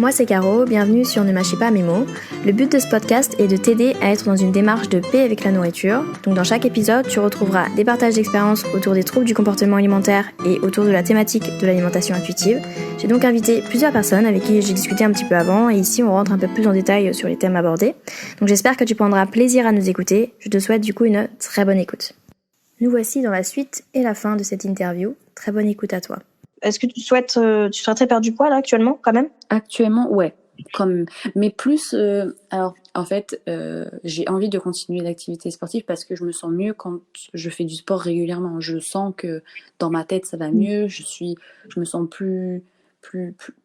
Moi c'est Caro, bienvenue sur Ne mâchez pas mes mots. Le but de ce podcast est de t'aider à être dans une démarche de paix avec la nourriture. Donc dans chaque épisode, tu retrouveras des partages d'expériences autour des troubles du comportement alimentaire et autour de la thématique de l'alimentation intuitive. J'ai donc invité plusieurs personnes avec qui j'ai discuté un petit peu avant et ici on rentre un peu plus en détail sur les thèmes abordés. Donc j'espère que tu prendras plaisir à nous écouter. Je te souhaite du coup une très bonne écoute. Nous voici dans la suite et la fin de cette interview. Très bonne écoute à toi. Est-ce que tu souhaiterais perdre du poids là actuellement quand même? Actuellement, ouais, mais plus. Alors, en fait, j'ai envie de continuer l'activité sportive parce que je me sens mieux quand je fais du sport régulièrement. Je sens que dans ma tête ça va mieux. Je me sens plus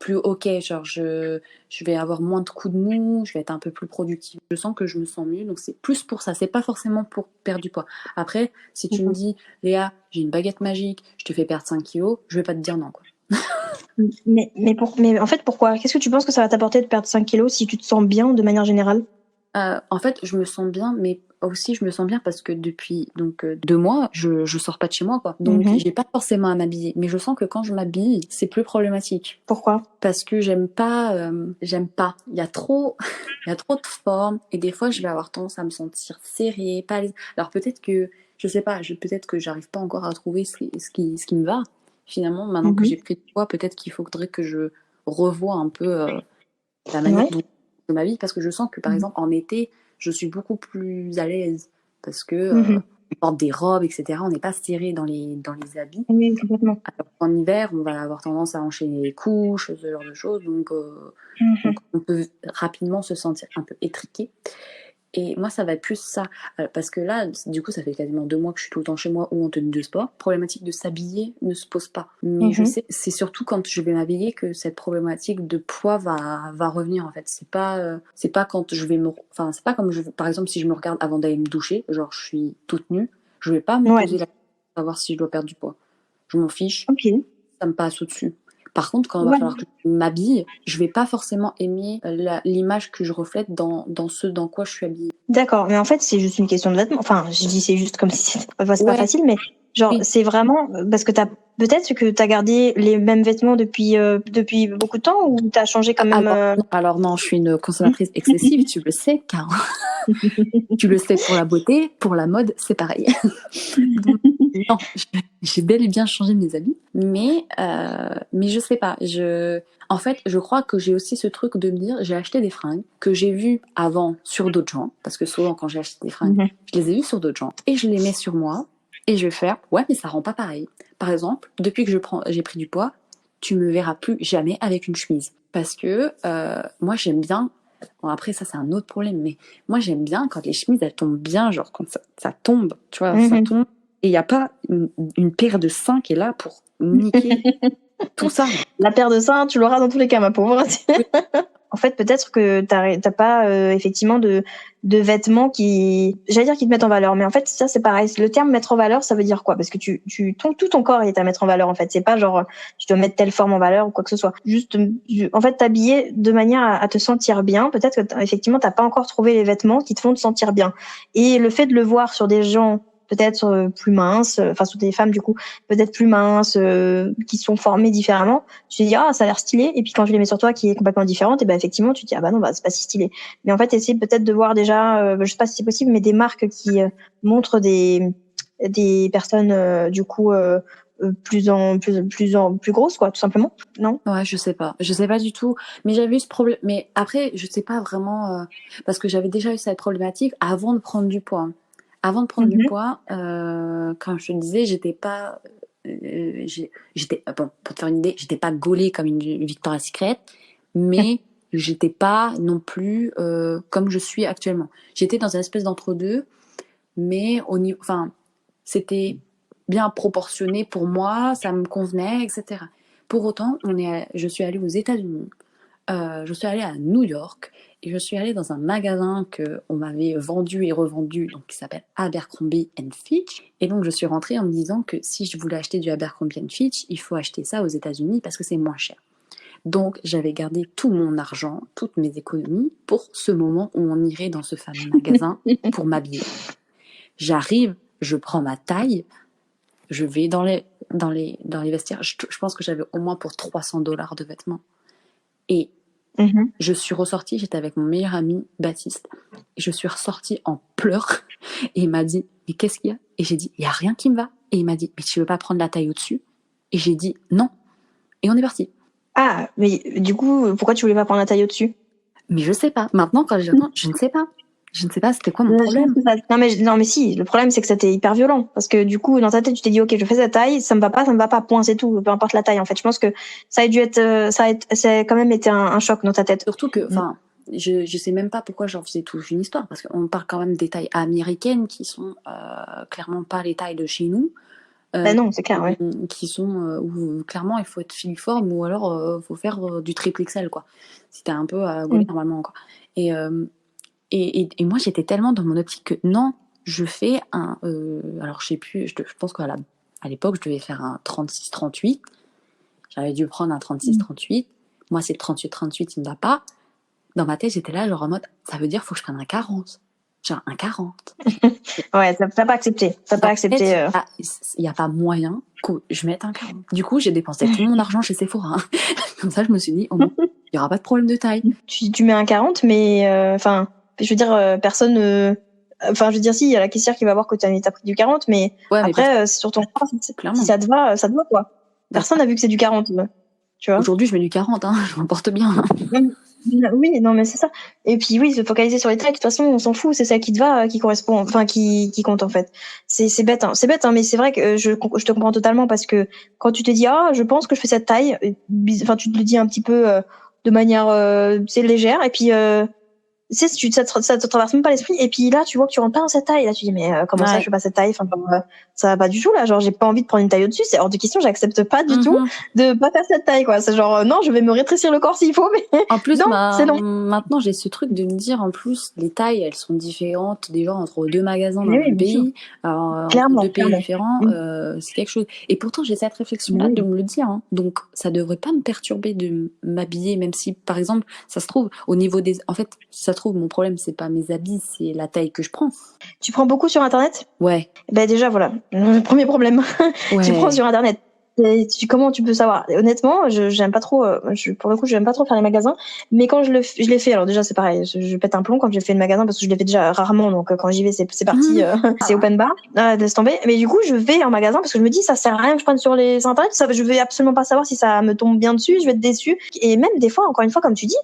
ok. Genre, je vais avoir moins de coups de mou. Je vais être un peu plus productive. Je sens que je me sens mieux. Donc c'est plus pour ça. C'est pas forcément pour perdre du poids. Après, si tu me dis, Léa, j'ai une baguette magique, je te fais perdre 5 kilos, je vais pas te dire non, quoi. Mais en fait, pourquoi? Qu'est-ce que tu penses que ça va t'apporter de perdre 5 kilos si tu te sens bien de manière générale? En fait, je me sens bien, mais aussi je me sens bien parce que depuis 2 mois, je sors pas de chez moi, quoi. Donc j'ai pas forcément à m'habiller. Mais je sens que quand je m'habille, c'est plus problématique. Pourquoi? Parce que j'aime pas. Il y a trop, il y a trop de formes et des fois je vais avoir tendance à me sentir serrée, pas à l'aise. Alors peut-être que, je sais pas, peut-être que j'arrive pas encore à trouver ce qui me va. Finalement, maintenant que j'ai pris du poids, peut-être qu'il faudrait que je revoie un peu la manière dont je m'habille, parce que je sens que par exemple en été, je suis beaucoup plus à l'aise parce que on porte des robes, etc. On n'est pas serré dans les habits. Oui, complètement. Alors qu'en hiver, on va avoir tendance à enchaîner les couches, ce genre de choses, donc on peut rapidement se sentir un peu étriqué. Et moi, ça va être plus ça. Parce que là, du coup, ça fait quasiment 2 mois que je suis tout le temps chez moi ou en tenue de sport. Problématique de s'habiller ne se pose pas. Mais je sais, c'est surtout quand je vais m'habiller que cette problématique de poids va revenir, en fait. C'est pas quand je vais Enfin, c'est pas comme par exemple, si je me regarde avant d'aller me doucher, genre je suis toute nue, je vais pas me poser la question de savoir si je dois perdre du poids. Je m'en fiche. Ça me passe au-dessus. Par contre, quand il va falloir que je m'habille, je vais pas forcément aimer l'image que je reflète dans ce dans quoi je suis habillée. D'accord, mais en fait, c'est juste une question de vêtements. Enfin, je dis c'est juste comme si c'est pas facile, mais genre, c'est vraiment parce que peut-être que t'as gardé les mêmes vêtements depuis beaucoup de temps ou t'as changé quand même. Alors non, je suis une consommatrice excessive, tu le sais, car tu le sais, pour la beauté, pour la mode, c'est pareil. Donc, non, j'ai bel et bien changé mes habits, mais je sais pas. En fait, je crois que j'ai aussi ce truc de me dire, j'ai acheté des fringues que j'ai vues avant sur d'autres gens, parce que souvent quand j'ai acheté des fringues, je les ai vues sur d'autres gens, et je les mets sur moi, et je vais faire, ouais, mais ça rend pas pareil. Par exemple, depuis que j'ai pris du poids, tu me verras plus jamais avec une chemise, parce que moi j'aime bien. Bon, après, ça, c'est un autre problème, mais moi, j'aime bien quand les chemises, elles tombent bien, genre quand ça tombe, tu vois, ça tombe. Et il n'y a pas une paire de seins qui est là pour niquer tout ça. La paire de seins, tu l'auras dans tous les cas, ma pauvre. Oui. En fait, peut-être que t'as pas effectivement de vêtements j'allais dire qui te mettent en valeur, mais en fait ça c'est pareil. Le terme mettre en valeur, ça veut dire quoi? Parce que tout ton corps est à mettre en valeur en fait. C'est pas genre tu dois mettre telle forme en valeur ou quoi que ce soit. Juste en fait t'habiller de manière à te sentir bien. Peut-être que effectivement t'as pas encore trouvé les vêtements qui te font te sentir bien. Et le fait de le voir sur des gens peut-être plus minces, enfin sur des femmes du coup peut-être plus minces, qui sont formées différemment, tu te dis ça a l'air stylé, et puis quand je les mets sur toi qui est complètement différente, et ben effectivement tu te dis ah bah non, bah c'est pas si stylé. Mais en fait essayer peut-être de voir déjà, je sais pas si c'est possible, mais des marques qui montrent des personnes du coup plus grosses, quoi, tout simplement. Non? Ouais, je sais pas du tout, mais j'avais eu ce problème. Mais après, je sais pas vraiment, parce que j'avais déjà eu cette problématique avant de prendre du poids. Avant de prendre du poids, comme je te disais, j'étais pas, bon, pour te faire une idée, j'étais pas gaulée comme une Victoria's Secret, mais j'étais pas non plus comme je suis actuellement. J'étais dans une espèce d'entre-deux, mais enfin, c'était bien proportionné pour moi, ça me convenait, etc. Pour autant, je suis allée aux États-Unis, je suis allée à New York, et je suis allée dans un magasin qu'on m'avait vendu et revendu, donc qui s'appelle Abercrombie Fitch. Et donc je suis rentrée en me disant que si je voulais acheter du Abercrombie Fitch, il faut acheter ça aux États-Unis parce que c'est moins cher. Donc j'avais gardé tout mon argent, toutes mes économies pour ce moment où on irait dans ce fameux magasin pour m'habiller. J'arrive, je prends ma taille, je vais dans les vestiaires. Je pense que j'avais au moins pour $300 de vêtements. Et Mhm. Je suis ressortie, j'étais avec mon meilleur ami, Baptiste. Et je suis ressortie en pleurs. Et il m'a dit, mais qu'est-ce qu'il y a? Et j'ai dit, il n'y a rien qui me va. Et il m'a dit, mais tu veux pas prendre la taille au-dessus? Et j'ai dit, non. Et on est parti. Ah, mais du coup, pourquoi tu voulais pas prendre la taille au-dessus? Mais je sais pas. Maintenant, quand je reprends, je ne sais pas. Je ne sais pas, c'était quoi mon problème. Non, mais si, le problème, c'est que c'était hyper violent. Parce que du coup, dans ta tête, tu t'es dit, ok, je fais cette taille, ça me va pas, point, c'est tout, peu importe la taille, en fait. Je pense que ça a dû être, ça a quand même été un choc dans ta tête. Surtout que, enfin, je sais même pas pourquoi j'en faisais toute une histoire, parce qu'on parle quand même des tailles américaines qui sont clairement pas les tailles de chez nous. Ben non, c'est clair, ouais. Qui sont où clairement il faut être filiforme ou alors faut faire du triple XL, quoi. Si t'es un peu à gauler normalement, quoi. Et moi j'étais tellement dans mon optique que non, je fais un alors je sais plus, je pense qu'à l'époque je devais faire un 36-38. J'avais dû prendre un 36-38. Moi c'est le 38-38, il me va pas. Dans ma tête j'étais là genre en mode ça veut dire faut que je prenne un 40. Genre un 40. Ouais, t'as pas accepté. Il n'y a pas moyen que je mette un 40. Du coup, j'ai dépensé tout mon argent chez Sephora. Comme ça, je me suis dit, au moins, il n'y aura pas de problème de taille. Tu mets un 40, mais enfin, je veux dire, personne. Enfin, je veux dire, si, il y a la caissière qui va voir que t'as pris du 40, mais Ouais, après, c'est sur ton corps, si ça te va, quoi. Personne n'a vu que c'est du 40, tu vois. Aujourd'hui, je mets du 40, hein, je m'en porte bien. Oui, non, mais c'est ça. Et puis oui, se focaliser sur les tailles, de toute façon, on s'en fout, c'est ça qui te va, qui correspond, enfin, qui compte, en fait. C'est bête, hein. C'est bête, hein, mais c'est vrai que je te comprends totalement parce que quand tu te dis, ah, je pense que je fais cette taille, enfin, tu te le dis un petit peu de manière, c'est légère, et puis, tu sais, ça te traverse même pas l'esprit, et puis là, tu vois que tu rentres pas dans cette taille, là, tu dis, mais comment ça, je fais pas cette taille, enfin, ça va pas du tout, là, genre, j'ai pas envie de prendre une taille au-dessus, c'est hors de question, j'accepte pas du tout de pas faire cette taille, quoi. C'est genre, non, je vais me rétrécir le corps s'il faut, mais en plus, non, c'est non. Maintenant, j'ai ce truc de me dire, en plus, les tailles, elles sont différentes, déjà, entre deux magasins dans le pays, alors, clairement, entre deux pays différents, c'est quelque chose. Et pourtant, j'ai cette réflexion-là de me le dire, hein. Donc, ça devrait pas me perturber de m'habiller, même si, par exemple, ça se trouve, au niveau des... En fait, ça se trouve, mon problème, c'est pas mes habits, c'est la taille que je prends. Tu prends beaucoup sur Internet? Ouais. Ben déjà, voilà, le premier problème. Ouais. Tu prends sur Internet. Comment tu peux savoir? Honnêtement, j'aime pas trop. Pour le coup, j'aime pas trop faire les magasins. Mais quand je l'ai fait, alors déjà c'est pareil, je pète un plomb quand je fais le magasin parce que je l'ai fait déjà rarement. Donc quand j'y vais, c'est parti, c'est open bar. Laisse tomber. Mais du coup, je vais en magasin parce que je me dis ça sert à rien que je prenne sur les Internet. Je vais absolument pas savoir si ça me tombe bien dessus. Je vais être déçue. Et même des fois, encore une fois, comme tu dis,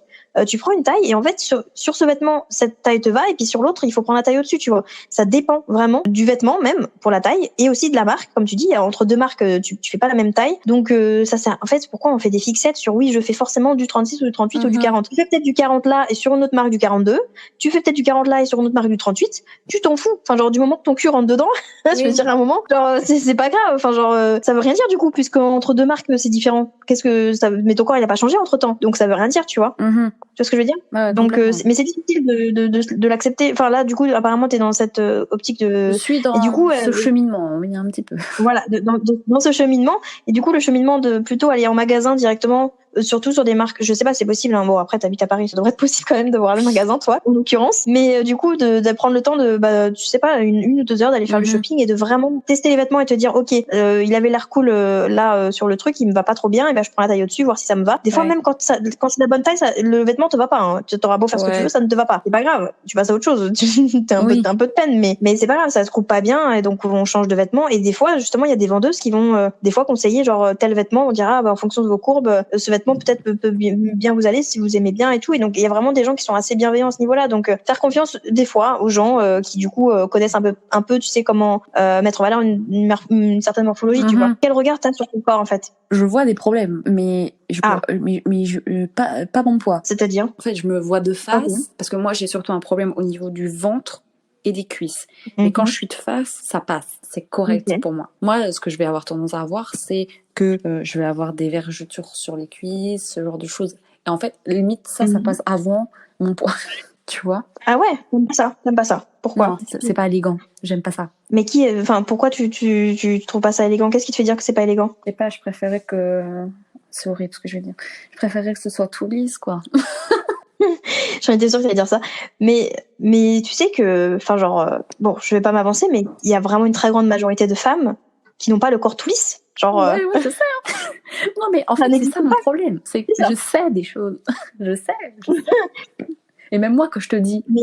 tu prends une taille et en fait sur ce vêtement cette taille te va et puis sur l'autre il faut prendre la taille au-dessus, tu vois. Ça dépend vraiment du vêtement même pour la taille et aussi de la marque, comme tu dis, entre deux marques tu fais pas la même taille, donc ça sert. En fait, pourquoi on fait des fixettes sur oui je fais forcément du 36 ou du 38 ou du 40. Tu fais peut-être du 40 là et sur une autre marque du 42, tu fais peut-être du 40 là et sur une autre marque du 38, tu t'en fous, enfin genre du moment que ton cul rentre dedans. Je veux dire à un moment genre c'est pas grave, enfin genre ça veut rien dire du coup puisque entre deux marques c'est différent. Qu'est-ce que ça, mais ton corps il a pas changé entre temps, donc ça veut rien dire, tu vois. Tu vois ce que je veux dire? Ouais, donc mais c'est difficile de l'accepter. Enfin là du coup apparemment t'es dans cette optique de... Je suis dans et du coup, ce cheminement, oui, un petit peu. Voilà, dans ce cheminement. Et du coup le cheminement de plutôt aller en magasin directement, surtout sur des marques, je sais pas, c'est possible, hein. Bon après t'habites à Paris, ça devrait être possible quand même de voir le magasin toi en l'occurrence, mais du coup de prendre le temps de tu sais pas une ou 2 heures d'aller faire le shopping et de vraiment tester les vêtements et te dire ok il avait l'air cool là sur le truc, il me va pas trop bien, et ben je prends la taille au-dessus voir si ça me va. Des fois même quand c'est la bonne taille, le vêtement te va pas, hein. Tu auras beau faire ce que tu veux, ça ne te va pas, c'est pas grave, tu passes à autre chose. T'as un peu de peine, mais c'est pas grave, ça se coupe pas bien et donc on change de vêtements. Et des fois justement il y a des vendeuses qui vont des fois conseiller genre tel vêtement, on dira en fonction de vos courbes ce vêtement peut-être peut bien vous aller si vous aimez bien et tout. Et donc il y a vraiment des gens qui sont assez bienveillants à ce niveau-là, donc faire confiance des fois aux gens qui du coup connaissent un peu tu sais comment mettre en valeur une certaine morphologie, tu vois. Quel regard t'as sur ton corps en fait? Je vois des problèmes, mais pas mon poids. C'est-à-dire? En fait, je me vois de face, parce que moi j'ai surtout un problème au niveau du ventre et des cuisses. Mais quand je suis de face, ça passe, c'est correct pour moi. Moi, ce que je vais avoir tendance à avoir, c'est que je vais avoir des vergetures sur les cuisses, ce genre de choses. Et en fait, limite, ça passe avant mon poids. Tu vois? Ah ouais, t'aimes pas ça. Pourquoi? Non, c'est pas élégant. J'aime pas ça. Mais pourquoi tu trouves pas ça élégant? Qu'est-ce qui te fait dire que c'est pas élégant? Je sais pas, je préférais que... C'est horrible ce que je veux dire. Je préférais que ce soit tout lisse, quoi. J'en étais sûre que t'allais dire ça. Mais tu sais que, enfin genre, bon, je vais pas m'avancer, mais il y a vraiment une très grande majorité de femmes qui n'ont pas le corps tout lisse. Genre. Ouais, c'est ça. Non, mais en Ça fait, c'est n'existe ça mon pas. problème. C'est que C'est ça. je sais des choses. Je sais. Et même moi, quand je te dis, Mais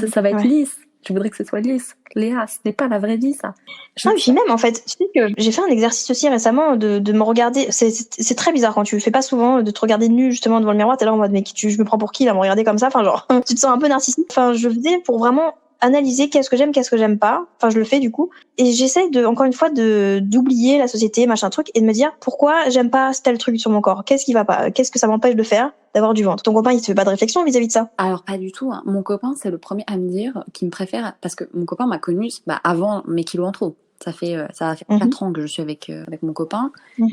ça va être ouais. lisse, je voudrais que ce soit lisse. Léa, ce n'est pas la vraie vie, ça. Je Ah, le et puis sais. même, en fait, tu sais que j'ai fait un exercice aussi récemment de me regarder. C'est très bizarre quand tu le fais pas souvent, de te regarder nu justement devant le miroir. T'es là en mode, mais je me prends pour qui là, me regarder comme ça? Enfin, genre, tu te sens un peu narcissique. Enfin, je faisais pour vraiment analyser qu'est-ce que j'aime pas. Enfin, je le fais du coup. Et j'essaye encore une fois, d'oublier la société, machin truc, et de me dire pourquoi j'aime pas tel truc sur mon corps. Qu'est-ce qui va pas? Qu'est-ce que ça m'empêche de faire? D'avoir du ventre. Ton copain, il te fait pas de réflexion vis-à-vis de ça? Alors, pas du tout. Hein. Mon copain, c'est le premier à me dire qu'il me préfère, parce que mon copain m'a connue avant mes kilos en trop. Ça va faire 4 ans que je suis avec mon copain,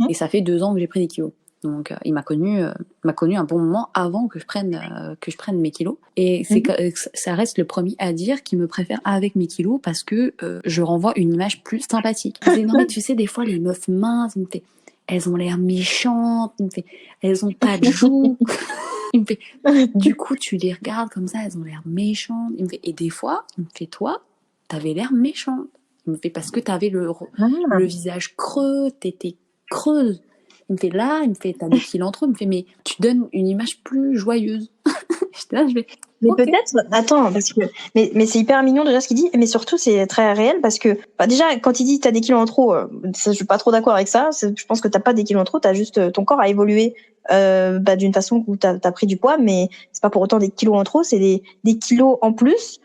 et ça fait 2 ans que j'ai pris des kilos. Donc, il m'a connue un bon moment avant que je prenne mes kilos. Et ça reste le premier à dire qu'il me préfère avec mes kilos parce que je renvoie une image plus sympathique. Il me dit, non, mais tu sais, des fois, les meufs minces, il me fait, elles ont l'air méchantes, il me fait, elles ont pas de joues. Il me fait, du coup, tu les regardes comme ça, elles ont l'air méchantes. Il me fait, et des fois, il me fait, toi, t'avais l'air méchante. Il me fait, parce que t'avais le visage creux, t'étais creuse. Il me fait, là, t'as des kilos en trop. Il me fait, mais tu donnes une image plus joyeuse. J'étais là, je vais. Mais Okay. peut-être, attends, parce que, mais c'est hyper mignon déjà ce qu'il dit, mais surtout c'est très réel parce que, déjà, quand il dit t'as des kilos en trop, je suis pas trop d'accord avec ça. Je pense que t'as pas des kilos en trop, t'as juste, ton corps a évolué, d'une façon où t'as pris du poids, mais c'est pas pour autant des kilos en trop, c'est des kilos en plus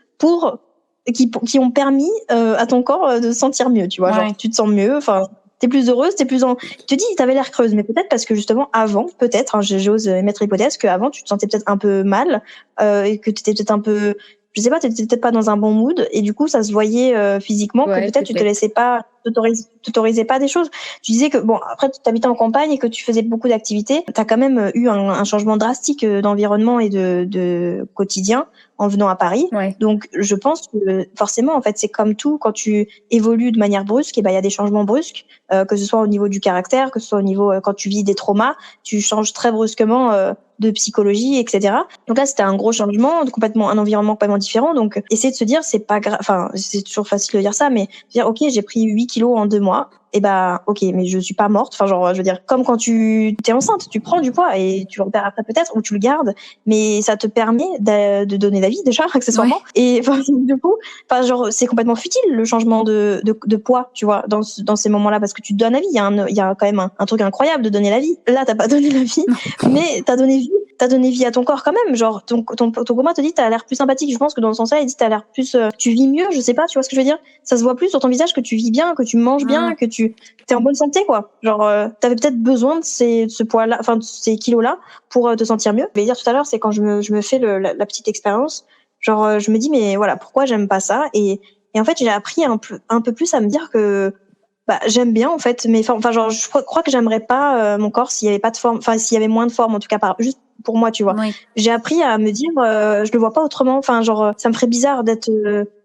qui ont permis, à ton corps, de se sentir mieux, tu vois, genre, tu te sens mieux, enfin, t'es plus heureuse, tu te dis, t'avais l'air creuse, mais peut-être parce que justement, avant, peut-être, hein, j'ose émettre l'hypothèse qu'avant, tu te sentais peut-être un peu mal, et que t'étais peut-être un peu, je sais pas, t'étais peut-être pas dans un bon mood, et du coup, ça se voyait, physiquement, que peut-être tu te laissais pas, t'autorisais pas des choses. Tu disais que, bon, après, tu habitais en campagne et que tu faisais beaucoup d'activités, t'as quand même eu un changement drastique d'environnement et de quotidien en venant à Paris. Ouais. Donc, je pense que forcément, en fait, c'est comme tout, quand tu évolues de manière brusque, et ben, il y a des changements brusques, que ce soit au niveau du caractère, que ce soit au niveau, quand tu vis des traumas, tu changes très brusquement, de psychologie, etc. Donc là, c'était un gros changement, un environnement complètement différent. Donc, essayer de se dire, c'est pas grave, enfin, c'est toujours facile de dire ça, mais dire, ok, j'ai pris 8 kilos en 2 mois. Et bah, ok, mais je suis pas morte. Enfin, genre, je veux dire, comme quand tu t'es enceinte, tu prends du poids et tu le repères après peut-être, ou tu le gardes, mais ça te permet de donner la vie déjà, accessoirement. Ouais. Et enfin, du coup, enfin, genre, c'est complètement futile le changement de poids, tu vois, dans ces moments-là, parce que tu donnes la vie. Il y a quand même un truc incroyable de donner la vie. Là, t'as pas donné la vie, mais t'as donné vie à ton corps quand même. Genre, ton copain te dit, t'as l'air plus sympathique. Je pense que dans le sens-là, il dit, t'as l'air plus, tu vis mieux. Je sais pas, tu vois ce que je veux dire? Ça se voit plus sur ton visage que tu vis bien, que tu manges bien, que t'es en bonne santé, quoi. Genre, t'avais peut-être besoin de ce poids-là, enfin, de ces kilos-là pour te sentir mieux. Je vais dire tout à l'heure, c'est quand je me fais la petite expérience. Genre, je me dis, mais voilà, pourquoi j'aime pas ça? Et en fait, j'ai appris un peu plus à me dire que, bah, j'aime bien, en fait, mais enfin, genre, je crois que j'aimerais pas, mon corps s'il y avait pas de forme, enfin, s'il y avait moins de forme, en tout cas, juste pour moi, tu vois. Oui. J'ai appris à me dire, je le vois pas autrement. Enfin, genre, ça me ferait bizarre d'être,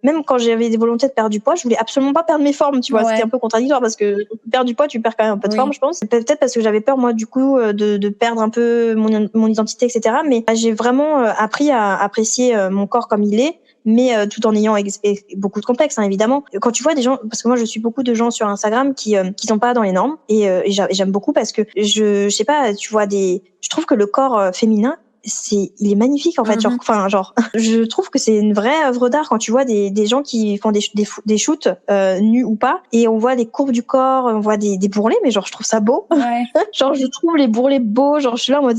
même quand j'avais des volontés de perdre du poids, je voulais absolument pas perdre mes formes, tu vois. Ouais. C'était un peu contradictoire parce que perdre du poids, tu perds quand même un peu de forme, je pense. Peut-être parce que j'avais peur, moi, du coup, de perdre un peu mon identité, etc. Mais j'ai vraiment appris à apprécier mon corps comme il est, mais tout en ayant beaucoup de complexes, hein, évidemment. Quand tu vois des gens, parce que moi je suis beaucoup de gens sur Instagram qui sont pas dans les normes, et j'aime beaucoup parce que je sais pas, tu vois je trouve que le corps féminin, il est magnifique, en fait. Genre, je trouve que c'est une vraie œuvre d'art quand tu vois des gens qui font des shoots, nus ou pas, et on voit des courbes du corps, on voit des bourrelets, mais genre, je trouve ça beau. Ouais. Genre, je trouve les bourrelets beaux, genre, je suis là en mode,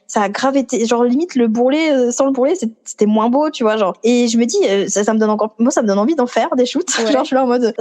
ça a grave été, genre, limite, le bourrelet, sans le bourrelet, c'était moins beau, tu vois, genre. Et je me dis, ça me donne envie d'en faire des shoots. Ouais. Genre, je suis là en mode,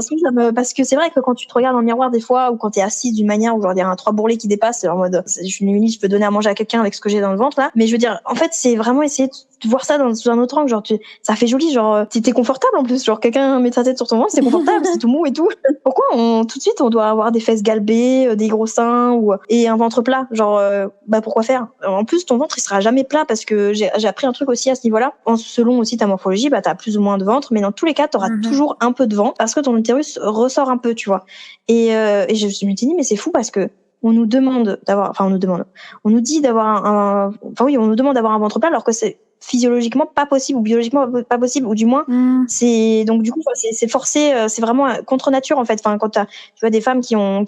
parce que c'est vrai que quand tu te regardes dans le miroir des fois, ou quand t'es assise d'une manière où genre, il y a 3 bourrelets qui dépassent, c'est en mode, je peux donner à manger à quelqu'un avec ce que j'ai dans le ventre, là. Mais je veux dire, en fait, c'est vraiment essayer de voir ça sous un autre angle, genre, ça fait joli, genre, t'es confortable en plus, genre, quelqu'un met sa tête sur ton ventre, c'est confortable, c'est tout mou et tout. Pourquoi tout de suite, on doit avoir des fesses galbées, des gros seins, et un ventre plat? Genre, bah, pourquoi faire? En plus, ton ventre, il sera jamais plat, parce que j'ai appris un truc aussi à ce niveau-là. Selon aussi ta morphologie, bah, t'as plus ou moins de ventre, mais dans tous les cas, t'auras toujours un peu de ventre, parce que ton utérus ressort un peu, tu vois. Et je me suis dit, mais c'est fou, parce que on nous demande d'avoir, enfin, on nous dit d'avoir on nous demande d'avoir un ventre plat, alors que c'est physiologiquement pas possible, ou biologiquement pas possible, ou du moins c'est, donc du coup, c'est forcé, c'est vraiment contre nature, en fait. Enfin, quand tu vois des femmes qui ont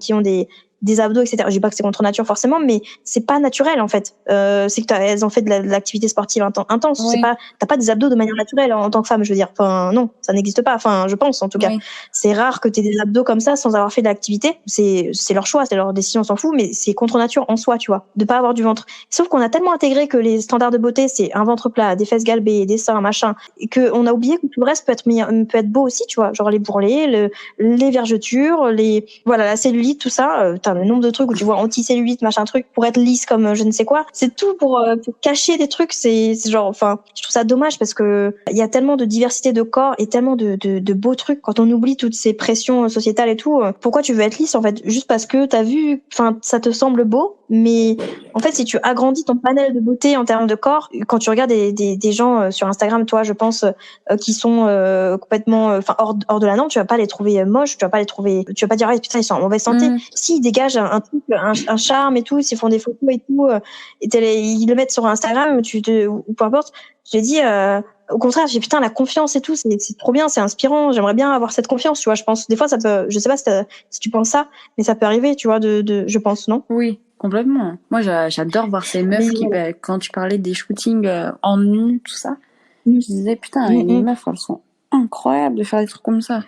des abdos, etc. Je dis pas que c'est contre nature forcément, mais c'est pas naturel en fait. C'est que elles ont fait de l'activité sportive intense. Oui. C'est pas, t'as pas des abdos de manière naturelle en tant que femme, je veux dire. Enfin non, ça n'existe pas. Enfin je pense en tout cas. Oui. C'est rare que t'aies des abdos comme ça sans avoir fait de l'activité. C'est leur choix, c'est leur décision, on s'en fout, mais c'est contre nature en soi, tu vois, de pas avoir du ventre. Sauf qu'on a tellement intégré que les standards de beauté c'est un ventre plat, des fesses galbées, des seins, machin, et que on a oublié que tout le reste peut être beau aussi, tu vois, genre les bourrelets, les vergetures, voilà, la cellulite, tout ça. T'as le nombre de trucs où tu vois anti-cellulite, machin truc, pour être lisse comme je ne sais quoi. C'est tout pour cacher des trucs. C'est genre, enfin, je trouve ça dommage parce que il y a tellement de diversité de corps et tellement de beaux trucs quand on oublie toutes ces pressions sociétales et tout. Pourquoi tu veux être lisse en fait? Juste parce que t'as vu, enfin, ça te semble beau, mais en fait, si tu agrandis ton panel de beauté en termes de corps, quand tu regardes des gens sur Instagram, toi, je pense, qui sont complètement, enfin, hors de la norme, tu vas pas les trouver moches, tu vas pas dire, ah, putain, ils sont en mauvaise santé. S'ils dégagent un truc, un charme et tout, s'ils font des photos et tout, et ils le mettent sur Instagram, ou peu importe, je te dis, au contraire, j'ai putain, la confiance et tout, c'est trop bien, c'est inspirant, j'aimerais bien avoir cette confiance, tu vois, je pense. Des fois, ça peut, je sais pas si tu penses ça, mais ça peut arriver, tu vois, je pense, non? Oui, complètement. Moi, j'adore voir ces meufs qui, quand tu parlais des shootings en nu, tout ça, je disais, putain, les meufs, elles sont incroyables de faire des trucs comme ça.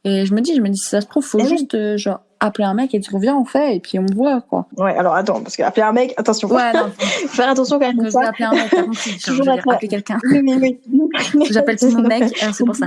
Et je me dis, si ça se trouve, faut juste, genre, appeler un mec et dire, viens, on fait, et puis on voit, quoi. Ouais, alors attends, parce qu'appeler un mec, attention. Ouais, non. Faire attention quand même. Quand je vais appeler un mec, t'as compris. Je veux dire, appeler quelqu'un. Oui. J'appelle tout mon mec, c'est pour ça.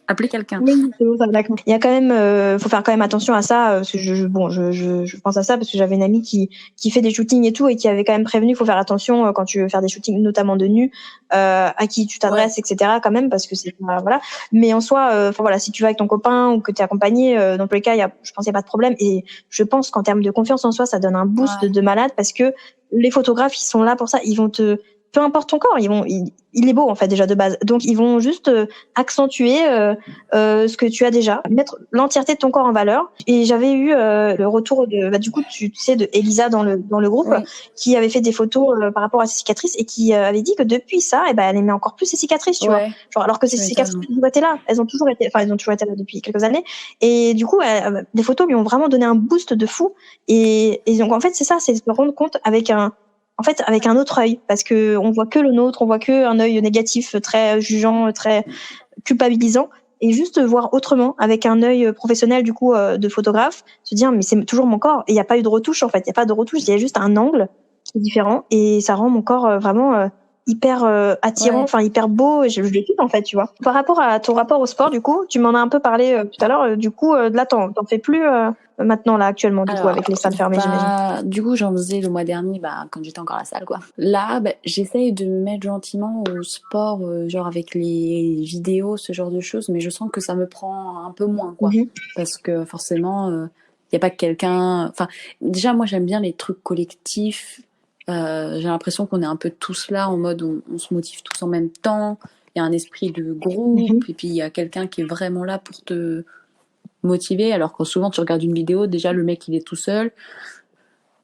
Appeler quelqu'un. Oui, c'est bon, ça, d'accord. Il y a quand même, faut faire quand même attention à ça. Parce que je pense à ça parce que j'avais une amie qui fait des shootings et tout et qui avait quand même prévenu, faut faire attention quand tu veux faire des shootings, notamment de nu, à qui tu t'adresses, etc. quand même, parce que c'est voilà. Mais en soi, enfin voilà, si tu vas avec ton copain ou que t'es accompagné, dans tous les cas, je pense qu'il y a pas de problème. Et je pense qu'en termes de confiance en soi, ça donne un boost de malade parce que les photographes, ils sont là pour ça. Ils vont peu importe ton corps, il est beau en fait déjà de base. Donc ils vont juste accentuer ce que tu as déjà, mettre l'entièreté de ton corps en valeur. Et j'avais eu le retour du coup tu sais de Elisa dans le groupe qui avait fait des photos par rapport à ses cicatrices et qui avait dit que depuis ça, elle aimait encore plus ses cicatrices, tu vois. Genre alors que ses cicatrices ont été là, elles ont toujours été là depuis quelques années. Et du coup, les photos lui ont vraiment donné un boost de fou. Et donc en fait c'est ça, c'est se rendre compte avec un autre œil, parce que on voit que le nôtre, on voit que un œil négatif, très jugeant, très culpabilisant, et juste voir autrement, avec un œil professionnel du coup de photographe, se dire mais c'est toujours mon corps, et il y a pas eu de retouche en fait, il y a pas de retouche, il y a juste un angle qui est différent, et ça rend mon corps vraiment hyper attirant, enfin hyper beau, et je le kiffe en fait, tu vois. Par rapport à ton rapport au sport, du coup, tu m'en as un peu parlé tout à l'heure, du coup, là t'en fais plus maintenant là actuellement du coup avec les salles fermées, j'imagine. Du coup, j'en faisais le mois dernier, quand j'étais encore à la salle, quoi. Là, j'essaye de me mettre gentiment au sport, genre avec les vidéos, ce genre de choses, mais je sens que ça me prend un peu moins, quoi. Parce que forcément, y a pas que quelqu'un. Enfin, déjà, moi, j'aime bien les trucs collectifs. J'ai l'impression qu'on est un peu tous là en mode on se motive tous en même temps. Il y a un esprit de groupe, et puis il y a quelqu'un qui est vraiment là pour te motiver, alors que souvent tu regardes une vidéo, déjà le mec il est tout seul,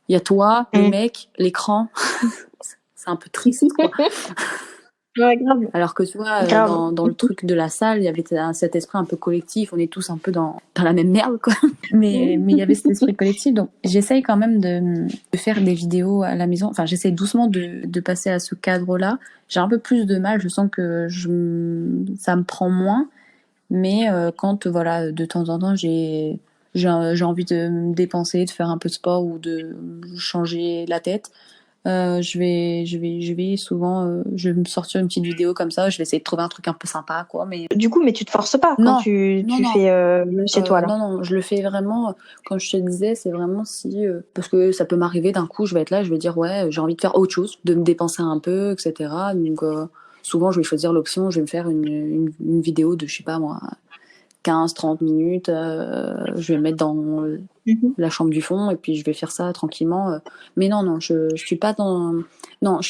il y a toi, le mec, l'écran, c'est un peu triste, quoi. Ouais, grave. Alors que tu vois, dans le truc de la salle, il y avait cet esprit un peu collectif, on est tous un peu dans la même merde, quoi. Mais il y avait cet esprit collectif, donc j'essaye quand même de faire des vidéos à la maison, enfin j'essaye doucement de passer à ce cadre-là. J'ai un peu plus de mal, je sens que ça me prend moins. Mais quand voilà, de temps en temps j'ai envie de me dépenser, de faire un peu de sport ou de changer la tête, je vais souvent je vais me sortir une petite vidéo comme ça, je vais essayer de trouver un truc un peu sympa, quoi. Mais du coup, mais tu te forces pas quand tu fais chez toi là? Non, je le fais vraiment, comme je te disais, c'est vraiment si parce que ça peut m'arriver d'un coup, je vais être là, je vais dire ouais, j'ai envie de faire autre chose, de me dépenser un peu, etc. Donc souvent, je vais choisir l'option, je vais me faire une vidéo de, je sais pas moi, 15-30 minutes, je vais me mettre dans la chambre du fond, et puis je vais faire ça tranquillement. Mais non, je suis pas dans... Non, je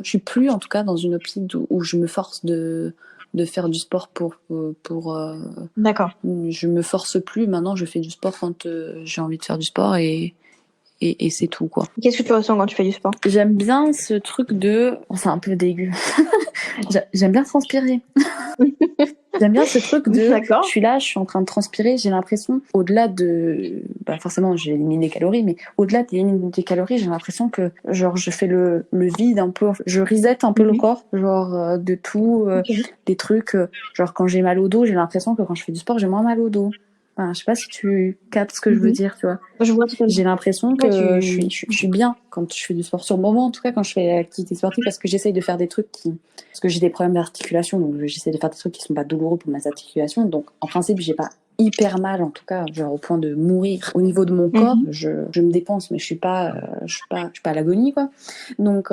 suis plus, en tout cas, dans une optique où je me force de faire du sport pour D'accord. Je me force plus, maintenant je fais du sport quand j'ai envie de faire du sport, et c'est tout, quoi. Qu'est-ce que tu ressens quand tu fais du sport? J'aime bien ce truc de... c'est un peu dégueu. J'aime bien transpirer. J'aime bien ce truc de, D'accord. je suis là, je suis en train de transpirer, j'ai l'impression, au-delà de, forcément, j'élimine des calories, mais au-delà d'éliminer des calories, j'ai l'impression que, genre, je fais le vide un peu, je reset un peu le corps, genre, de tout, Ok. des trucs, genre, quand j'ai mal au dos, j'ai l'impression que quand je fais du sport, j'ai moins mal au dos. Enfin, je sais pas si tu captes ce que je veux dire, tu vois. Je vois tout à fait. J'ai l'impression Ouais, que je suis bien quand je fais du sport. Sur le moment, en tout cas, quand je fais l'activité sportive, parce que j'essaye de faire des trucs parce que j'ai des problèmes d'articulation, donc j'essaie de faire des trucs qui sont pas douloureux pour mes articulations. Donc, en principe, j'ai pas hyper mal, en tout cas, genre au point de mourir. Au niveau de mon corps, je me dépense, mais je suis pas à l'agonie, quoi. Donc,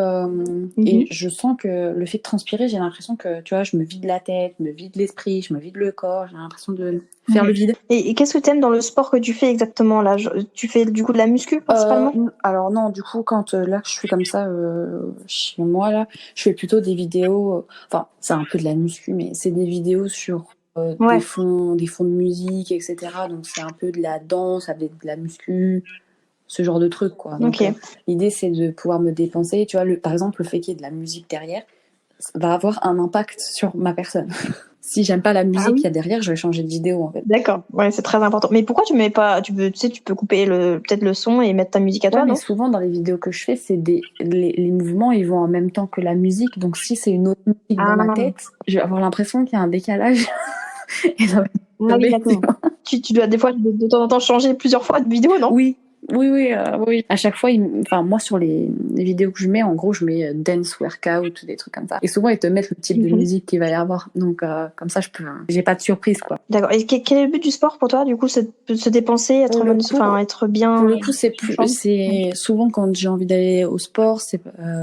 et je sens que le fait de transpirer, j'ai l'impression que, tu vois, je me vide la tête, je me vide l'esprit, je me vide le corps, j'ai l'impression de faire le vide. Et qu'est-ce que t'aimes dans le sport que tu fais exactement là? Tu fais du coup de la muscu principalement? Alors non, du coup, quand là je suis comme ça chez moi là, je fais plutôt des vidéos. Enfin, c'est un peu de la muscu, mais c'est des vidéos sur Ouais. des fonds de musique, etc. Donc c'est un peu de la danse avec de la muscu, ce genre de truc quoi. Donc Ok. l'idée c'est de pouvoir me dépenser. Tu vois, par exemple, le fait qu'il y ait de la musique derrière, ça va avoir un impact sur ma personne. Si j'aime pas la musique qu'il y a derrière, je vais changer de vidéo en fait. D'accord. Ouais, c'est très important. Mais pourquoi tu mets pas, tu peux couper peut-être le son et mettre ta musique à Ouais, toi, mais non? souvent dans les vidéos que je fais, les mouvements ils vont en même temps que la musique. Donc si c'est une autre musique dans ma Ah. tête, je vais avoir l'impression qu'il y a un décalage et ça va Ah oui, m'énerver, tu d'accord. vois. Tu dois des fois de temps en temps changer plusieurs fois de vidéo, non? Oui, oui. À chaque fois, enfin moi sur les vidéos que je mets, en gros, je mets dance workout ou des trucs comme ça. Et souvent ils te mettent le type de musique qu'il va y avoir. Donc comme ça, j'ai pas de surprise quoi. D'accord. Et quel est le but du sport pour toi? Du coup, c'est de se dépenser, être être bien. Pour le coup, c'est souvent quand j'ai envie d'aller au sport.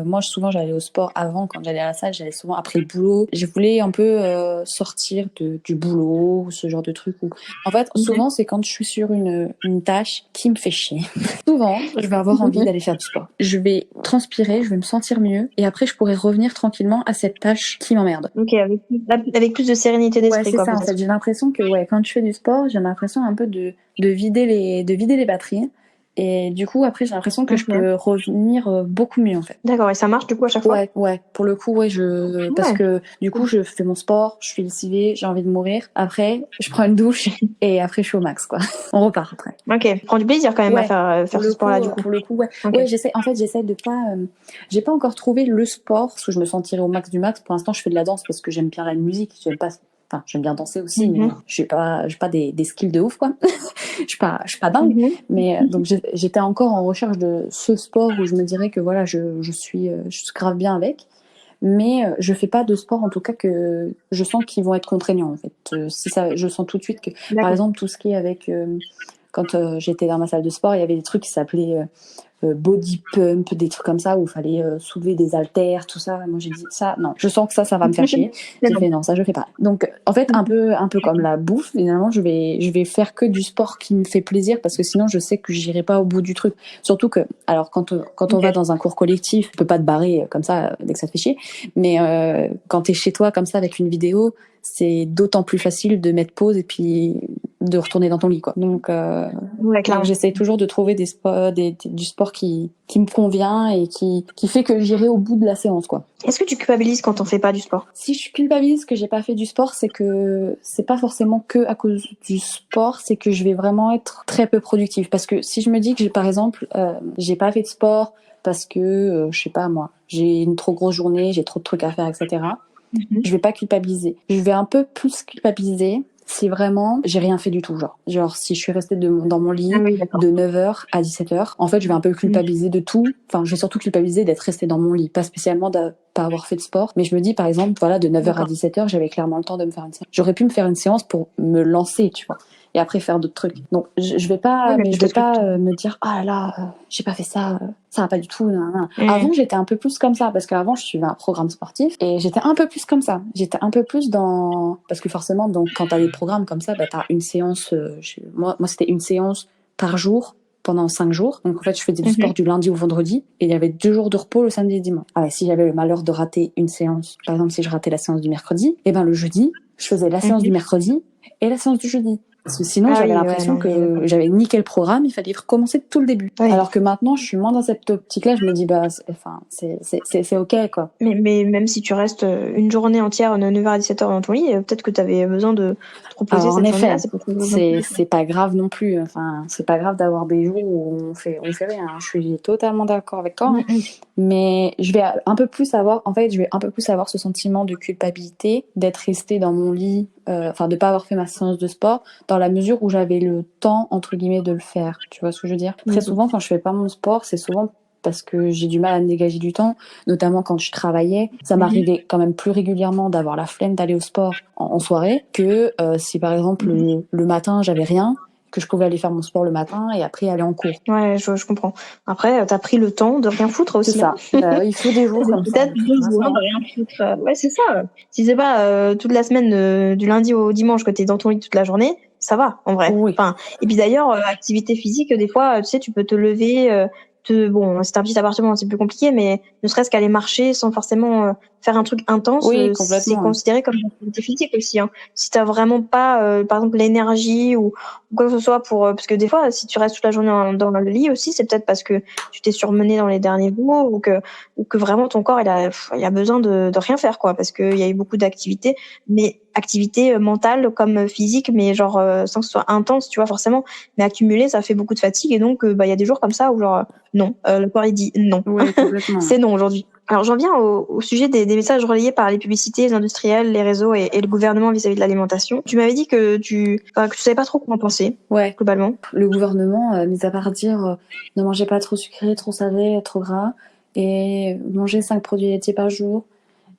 Moi, souvent, j'allais au sport avant, quand j'allais à la salle, j'allais souvent après le boulot. Je voulais un peu sortir du boulot, ce genre de truc. En fait, souvent, c'est quand je suis sur une tâche qui me fait chier. Souvent, je vais avoir envie d'aller faire du sport. Je vais transpirer, je vais me sentir mieux, et après, je pourrai revenir tranquillement à cette tâche qui m'emmerde. Ok, avec plus de sérénité Ouais, d'esprit, c'est quoi, ça. En peut-être. fait, j'ai l'impression que quand je fais du sport, j'ai l'impression un peu de vider les batteries. Et du coup, après, j'ai l'impression que je peux revenir beaucoup mieux, en fait. D'accord. Et ça marche du coup à chaque fois? Ouais. Pour le coup, ouais, parce Ouais. que du coup, je fais mon sport, je suis lessivée, j'ai envie de mourir. Après, je prends une douche et après, je suis au max, quoi. On repart après. Ok. Tu prends du plaisir quand même à faire ce sport-là, du coup. Pour le coup, ouais. Ok. Ouais, j'essaie de pas, j'ai pas encore trouvé le sport, parce que je me sentirais au max du max. Pour l'instant, je fais de la danse parce que j'aime bien la musique, enfin, j'aime bien danser aussi, mais j'ai pas des skills de ouf, quoi. Je suis pas dingue, mais donc j'étais encore en recherche de ce sport où je me dirais que voilà, je suis grave bien avec. Mais je fais pas de sport en tout cas que je sens qu'ils vont être contraignants en fait. Si ça, je sens tout de suite que, par exemple, tout ce qui est avec quand j'étais dans ma salle de sport, il y avait des trucs qui s'appelaient body pump, des trucs comme ça où il fallait soulever des haltères, tout ça. Moi j'ai dit ça, non, je sens que ça va me faire chier. J'ai fait non, ça je fais pas. Donc en fait un peu comme la bouffe, finalement je vais faire que du sport qui me fait plaisir parce que sinon je sais que j'irai pas au bout du truc. Surtout que alors quand on va dans un cours collectif, tu peux pas te barrer comme ça dès que ça te fait chier. Mais quand t'es chez toi comme ça avec une vidéo, c'est d'autant plus facile de mettre pause et puis de retourner dans ton lit quoi. Donc j'essaie toujours de trouver du sport qui me convient et qui fait que j'irai au bout de la séance quoi. Est-ce que tu culpabilises quand on fait pas du sport? Si je culpabilise que j'ai pas fait du sport, c'est que c'est pas forcément que à cause du sport, c'est que je vais vraiment être très peu productive parce que si je me dis que par exemple j'ai pas fait de sport parce que je sais pas moi, j'ai une trop grosse journée, j'ai trop de trucs à faire, etc. Je vais pas culpabiliser. Je vais un peu plus culpabiliser si vraiment j'ai rien fait du tout. Genre si je suis restée dans mon lit de 9h à 17h, en fait je vais un peu culpabiliser de tout. Enfin je vais surtout culpabiliser d'être restée dans mon lit, pas spécialement de pas avoir fait de sport. Mais je me dis par exemple, voilà, de 9h à 17h, j'avais clairement le temps de me faire une séance. J'aurais pu me faire une séance pour me lancer, tu vois. Et après faire d'autres trucs. Donc je vais pas, mais je vais pas me dire ah là, j'ai pas fait ça, ça va pas du tout. Avant j'étais un peu plus comme ça parce qu'avant je suivais un programme sportif et j'étais un peu plus comme ça. J'étais un peu plus dans parce que forcément donc quand t'as des programmes comme ça, bah t'as une séance. Moi c'était une séance par jour pendant 5 jours. Donc en fait je faisais du sport du lundi au vendredi et il y avait 2 jours de repos le samedi et dimanche. Ah, si j'avais le malheur de rater une séance, par exemple si je ratais la séance du mercredi, et ben le jeudi je faisais la séance du mercredi et la séance du jeudi. Parce que sinon, Ah j'avais oui, ouais, l'impression non, mais que j'avais niqué le programme, il fallait recommencer tout le début. ouais. Alors que maintenant, je suis moins dans cette optique-là, je me dis, c'est ok, quoi. Mais même si tu restes une journée entière de 9h à 17h dans ton lit, peut-être que tu avais besoin de te reposer Alors, en cette journée-là, effet, c'est pas très grave non plus. c'est pas grave non plus. Enfin, c'est pas grave d'avoir des jours où on fait rien. Je suis totalement d'accord avec toi. Mm, mm. Mais je vais un peu plus avoir, en fait, je vais un peu plus avoir ce sentiment de culpabilité d'être restée dans mon lit, enfin, de pas avoir fait ma séance de sport, dans la mesure où j'avais le temps, entre guillemets, de le faire. Tu vois ce que je veux dire? Très souvent, quand je fais pas mon sport, c'est souvent parce que j'ai du mal à me dégager du temps, notamment quand je travaillais. Ça m'arrivait quand même plus régulièrement d'avoir la flemme d'aller au sport en soirée que si par exemple le matin j'avais rien, que je pouvais aller faire mon sport le matin et après aller en cours. Ouais, je comprends. Après, t'as pris le temps de rien foutre C'est aussi. ça. Bah, il faut des jours comme ça. Peut-être 2 jours de rien foutre. Ouais, c'est ça. Si c'est pas toute la semaine, du lundi au dimanche, que t'es dans ton lit toute la journée, ça va, en vrai. Oui. Enfin, et puis d'ailleurs, activité physique, des fois, tu sais, tu peux te lever, bon, c'est un petit appartement, c'est plus compliqué, mais ne serait-ce qu'aller marcher sans forcément faire un truc intense, Oui, c'est complètement. considéré comme une activité physique aussi. Hein. Si t'as vraiment pas, par exemple, l'énergie ou quoi que ce soit pour, parce que des fois, si tu restes toute la journée dans le lit aussi, c'est peut-être parce que tu t'es surmené dans les derniers jours ou que vraiment ton corps il a besoin de rien faire quoi, parce qu'il y a eu beaucoup d'activités, mais activités mentales comme physiques, mais genre sans que ce soit intense, tu vois forcément, mais accumulé, ça fait beaucoup de fatigue et donc il y a des jours comme ça où genre non, le corps il dit non, Oui, complètement. c'est non aujourd'hui. Alors j'en viens au sujet des messages relayés par les publicités, les industriels, les réseaux et le gouvernement vis-à-vis de l'alimentation. Tu m'avais dit que tu savais pas trop quoi en penser, Ouais. globalement. Le gouvernement, mis à part dire ne mangez pas trop sucré, trop salé, trop gras, et mangez 5 produits laitiers par jour,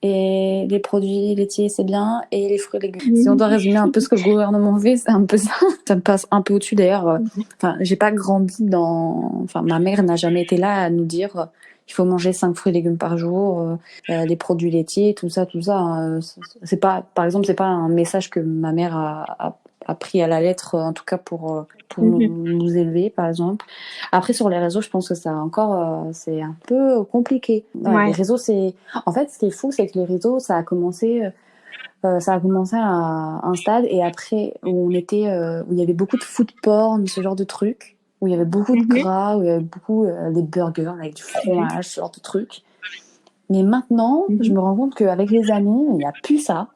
et les produits laitiers c'est bien, et les fruits et légumes. Si on doit résumer un peu ce que le gouvernement fait, c'est un peu ça. Ça me passe un peu au-dessus d'ailleurs. Enfin, j'ai pas grandi dans... Enfin, ma mère n'a jamais été là à nous dire il faut manger 5 fruits et légumes par jour, les produits laitiers, tout ça, tout ça. C'est pas, par exemple, c'est pas un message que ma mère a pris à la lettre, en tout cas pour nous élever, par exemple. Après, sur les réseaux, je pense que ça encore, c'est un peu compliqué. Ouais. Les réseaux, c'est... En fait, ce qui est fou, c'est que les réseaux, ça a commencé à un stade, et après, où il y avait beaucoup de food porn, ce genre de trucs, où il y avait beaucoup de gras, où il y avait beaucoup des burgers avec du fromage, ce genre de trucs. Mais maintenant, je me rends compte qu'avec les années, il n'y a plus ça.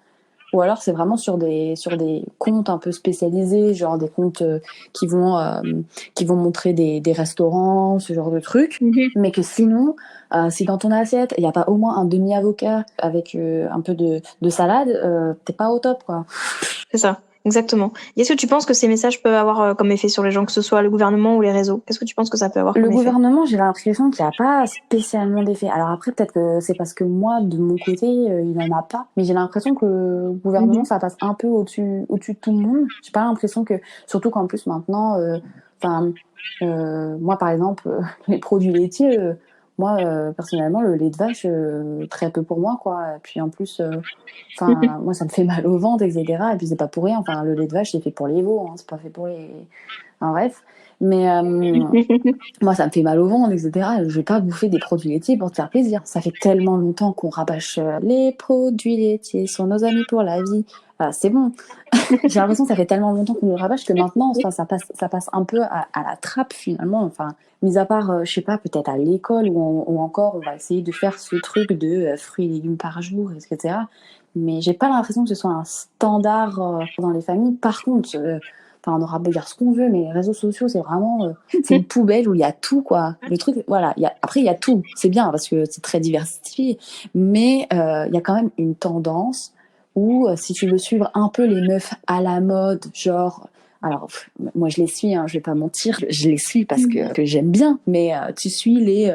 Ou alors c'est vraiment sur des comptes un peu spécialisés, genre des comptes qui vont montrer des restaurants, ce genre de trucs. Mais que sinon, si dans ton assiette, il n'y a pas au moins un demi-avocat avec un peu de salade, t'es pas au top, quoi. C'est ça. Exactement. Est-ce que tu penses que ces messages peuvent avoir comme effet sur les gens, que ce soit le gouvernement ou les réseaux? Qu'est-ce que tu penses que ça peut avoir comme effet? Le gouvernement, j'ai l'impression qu'il n'y a pas spécialement d'effet. Alors après, peut-être que c'est parce que moi, de mon côté, il n'en a pas. Mais j'ai l'impression que le gouvernement, ça passe un peu au-dessus de tout le monde. J'ai pas l'impression que... Surtout qu'en plus, maintenant... moi, par exemple, les produits laitiers... moi, personnellement, le lait de vache, très peu pour moi, quoi. Et puis en plus... moi, ça me fait mal au ventre, etc. Et puis c'est pas pour rien. Enfin, le lait de vache, c'est fait pour les veaux, hein, c'est pas fait pour les... Enfin, bref. Mais moi, ça me fait mal au ventre, etc. Je vais pas bouffer des produits laitiers pour te faire plaisir. Ça fait tellement longtemps qu'on rabâche les produits laitiers sont nos amis pour la vie. C'est bon. J'ai l'impression que ça fait tellement longtemps qu'on nous rabâche que maintenant, ça passe un peu à la trappe finalement. Enfin, mis à part, je sais pas, peut-être à l'école ou encore, on va essayer de faire ce truc de fruits et légumes par jour, etc. Mais j'ai pas l'impression que ce soit un standard dans les familles. Par contre, on aura beau dire ce qu'on veut, mais les réseaux sociaux, c'est vraiment c'est une poubelle où il y a tout, quoi. Le truc, voilà. Après, il y a tout. C'est bien parce que c'est très diversifié, mais il y a quand même une tendance où si tu veux suivre un peu les meufs à la mode, genre... Alors, moi, je les suis, hein, je vais pas mentir, je les suis parce que j'aime bien. Mais tu suis les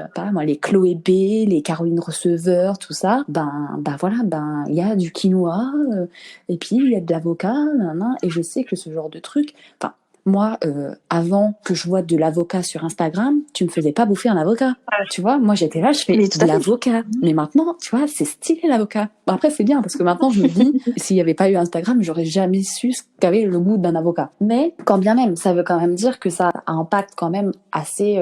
Chloé B, les Caroline Receveur, tout ça. Voilà, il y a du quinoa, et puis il y a de l'avocat, et je sais que ce genre de truc... Enfin, moi, avant que je vois de l'avocat sur Instagram, tu me faisais pas bouffer un avocat. Tu vois, moi j'étais là, je fais de l'avocat. Mais maintenant, tu vois, c'est stylé l'avocat. Bon, après, c'est bien parce que maintenant je me dis, s'il y avait pas eu Instagram, j'aurais jamais su ce qu'avait le goût d'un avocat. Mais quand bien même, ça veut quand même dire que ça impacte quand même assez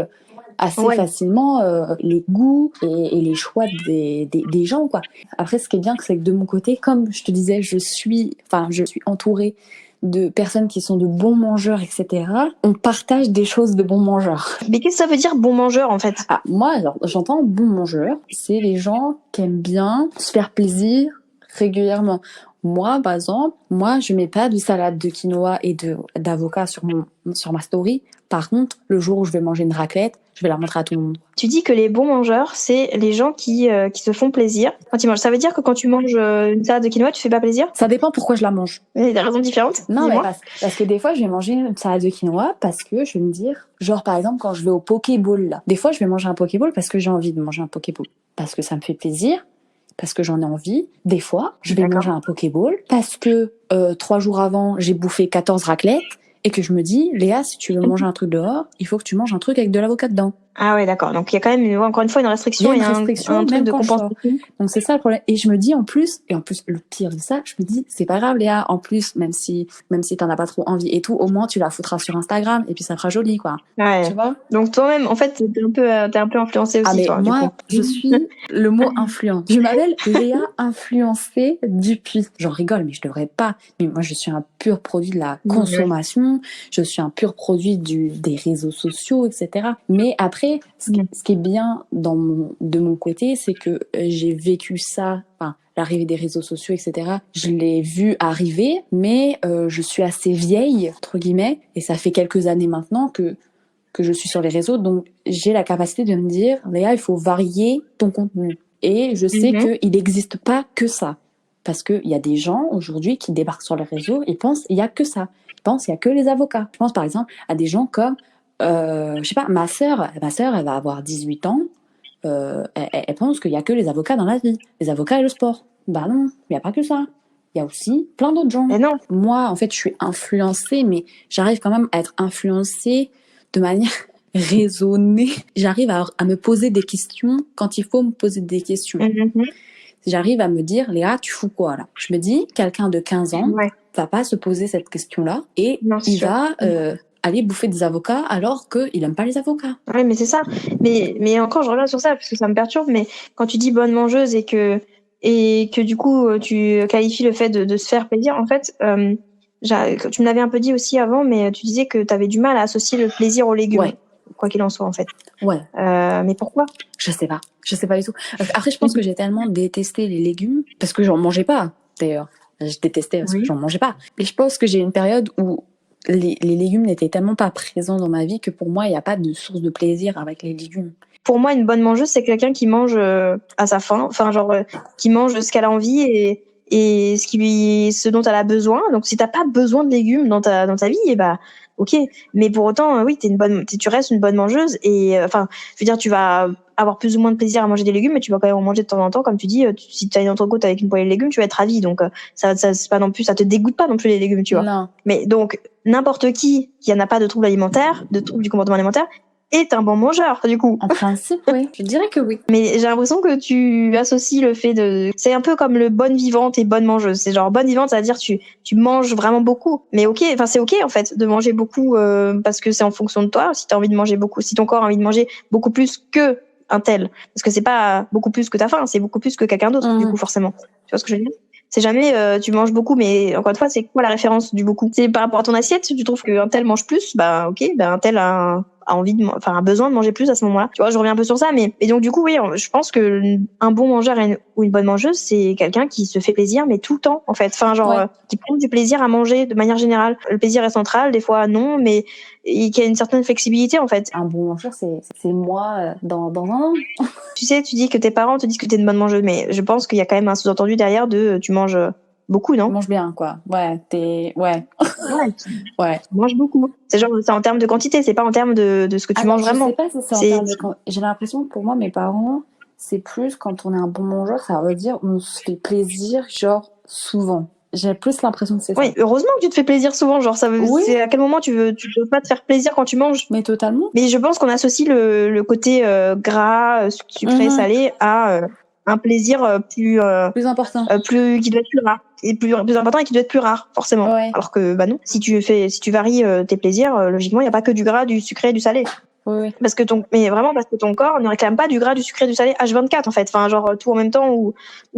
facilement les goûts et les choix des gens, quoi. Après, ce qui est bien, c'est que de mon côté, comme je te disais, je suis entourée de personnes qui sont de bons mangeurs, etc., on partage des choses de bons mangeurs. Mais qu'est-ce que ça veut dire bon mangeur en fait? Ah, moi, alors, j'entends bon mangeur, c'est les gens qui aiment bien se faire plaisir régulièrement. Moi, par exemple, je mets pas de salade de quinoa et d'avocat sur ma story. Par contre, le jour où je vais manger une raclette, je vais la montrer à tout le monde. Tu dis que les bons mangeurs, c'est les gens qui se font plaisir quand ils mangent. Ça veut dire que quand tu manges une salade de quinoa, tu fais pas plaisir? Ça dépend pourquoi je la mange. Il y a des raisons différentes. Non, mais parce que des fois, je vais manger une salade de quinoa parce que je vais me dire, genre par exemple, quand je vais au Pokéball, là. Des fois, je vais manger un Pokéball parce que j'ai envie de manger un Pokéball. Parce que ça me fait plaisir. Parce que j'en ai envie. Des fois, je vais manger un Pokéball parce que 3 jours avant, j'ai bouffé 14 raclettes et que je me dis, Léa, si tu veux manger un truc dehors, il faut que tu manges un truc avec de l'avocat dedans. Ah ouais, d'accord. Donc il y a quand même, encore une fois, une restriction. Il y a une restriction, un truc de compensation. Donc c'est ça le problème. Et je me dis en plus, le pire de ça, je me dis, c'est pas grave Léa, en plus, même si t'en as pas trop envie et tout, au moins tu la foutras sur Instagram et puis ça fera joli, quoi. Ouais. Tu vois? Donc toi-même, en fait, t'es un peu influencée aussi, mais toi, moi, du coup. je suis le mot influence. Je m'appelle Léa influencée Dupuis. J'en rigole, mais je devrais pas. Mais moi, je suis un pur produit de la consommation. Je suis un pur produit des réseaux sociaux, etc. Mais après, ce qui est bien de mon côté, c'est que j'ai vécu ça, l'arrivée des réseaux sociaux, etc. Je l'ai vu arriver, mais je suis assez vieille, entre guillemets, et ça fait quelques années maintenant que je suis sur les réseaux, donc j'ai la capacité de me dire, Léa, il faut varier ton contenu. Et je sais qu'il n'existe pas que ça. Parce qu'il y a des gens aujourd'hui qui débarquent sur les réseaux et pensent qu'il n'y a que ça. Ils pensent qu'il n'y a que les avocats. Je pense par exemple à des gens comme, je sais pas, ma sœur, elle va avoir 18 ans, elle pense qu'il n'y a que les avocats dans la vie. Les avocats et le sport. Bah non, il n'y a pas que ça. Il y a aussi plein d'autres gens. Mais non. Moi, en fait, je suis influencée, mais j'arrive quand même à être influencée de manière raisonnée. J'arrive à me poser des questions quand il faut me poser des questions. J'arrive à me dire, Léa, tu fous quoi là? Je me dis, quelqu'un de 15 ans va pas se poser cette question-là et il va aller bouffer des avocats alors qu'il aime pas les avocats. Oui, mais c'est ça. Mais encore, je reviens sur ça parce que ça me perturbe. Mais quand tu dis bonne mangeuse et que du coup tu qualifies le fait de se faire plaisir, en fait, tu me l'avais un peu dit aussi avant, mais tu disais que tu avais du mal à associer le plaisir aux légumes. Ouais. Quoi qu'il en soit, en fait. Ouais. Mais pourquoi? Je sais pas du tout. Après, je pense que j'ai tellement détesté les légumes parce que j'en mangeais pas. D'ailleurs, je détestais parce que j'en mangeais pas. Et je pense que j'ai une période où les légumes n'étaient tellement pas présents dans ma vie que pour moi, il n'y a pas de source de plaisir avec les légumes. Pour moi, une bonne mangeuse, c'est quelqu'un qui mange à sa faim, enfin genre qui mange ce qu'elle a envie et ce dont elle a besoin. Donc si t'as pas besoin de légumes dans ta vie, et bah ok. Mais pour autant, oui, tu restes une bonne mangeuse et enfin, je veux dire, tu vas avoir plus ou moins de plaisir à manger des légumes, mais tu vas quand même en manger de temps en temps, comme tu dis. Si t'as une entrecôte avec une poêlée de légumes, tu vas être ravi. Donc ça c'est pas non plus, ça te dégoûte pas non plus les légumes, tu vois. Non. Mais donc n'importe qui en a pas de troubles alimentaires, de troubles du comportement alimentaire, est un bon mangeur, du coup. En principe, oui. Je dirais que oui. Mais j'ai l'impression que tu associes le fait c'est un peu comme le bonne vivante et bonne mangeuse. C'est genre bonne vivante, ça veut dire tu manges vraiment beaucoup. Mais ok, enfin c'est ok en fait de manger beaucoup parce que c'est en fonction de toi. Si t'as envie de manger beaucoup, si ton corps a envie de manger beaucoup plus que un tel, parce que c'est pas beaucoup plus que ta faim, c'est beaucoup plus que quelqu'un d'autre du coup forcément. Tu vois ce que je veux dire? C'est jamais tu manges beaucoup, mais encore une fois, c'est quoi la référence du beaucoup? C'est par rapport à ton assiette, si tu trouves qu'un tel mange plus, bah ok, bah un tel a a besoin de manger plus à ce moment-là. Tu vois, je reviens un peu sur ça, et donc du coup, oui, je pense que un bon mangeur ou une bonne mangeuse, c'est quelqu'un qui se fait plaisir, mais tout le temps, en fait. Enfin, genre, qui prend du plaisir à manger de manière générale. Le plaisir est central, des fois non, mais qui a une certaine flexibilité, en fait. Un bon mangeur, c'est moi dans un an. Tu sais, tu dis que tes parents te disent que t'es une bonne mangeuse, mais je pense qu'il y a quand même un sous-entendu derrière tu manges beaucoup, non? Tu manges bien, quoi. Ouais, ouais. Tu manges beaucoup. C'est en termes de quantité, c'est pas en termes de ce que tu manges vraiment. Je sais pas si c'est en termes de quantité. J'ai l'impression que pour moi, mes parents, c'est plus quand on est un bon mangeur, ça veut dire on se fait plaisir, genre, souvent. J'ai plus l'impression que c'est ça. Oui, heureusement que tu te fais plaisir souvent, genre c'est à quel moment tu veux pas te faire plaisir quand tu manges. Mais totalement. Mais je pense qu'on associe le côté gras, sucré, salé à un plaisir plus important, qui doit être plus rare et plus important et qui doit être plus rare forcément. Alors que bah non, si tu varies tes plaisirs, logiquement il y a pas que du gras, du sucré et du salé. Oui. Mais vraiment parce que ton corps ne réclame pas du gras, du sucré, du salé H24 en fait. Enfin, genre tout en même temps ou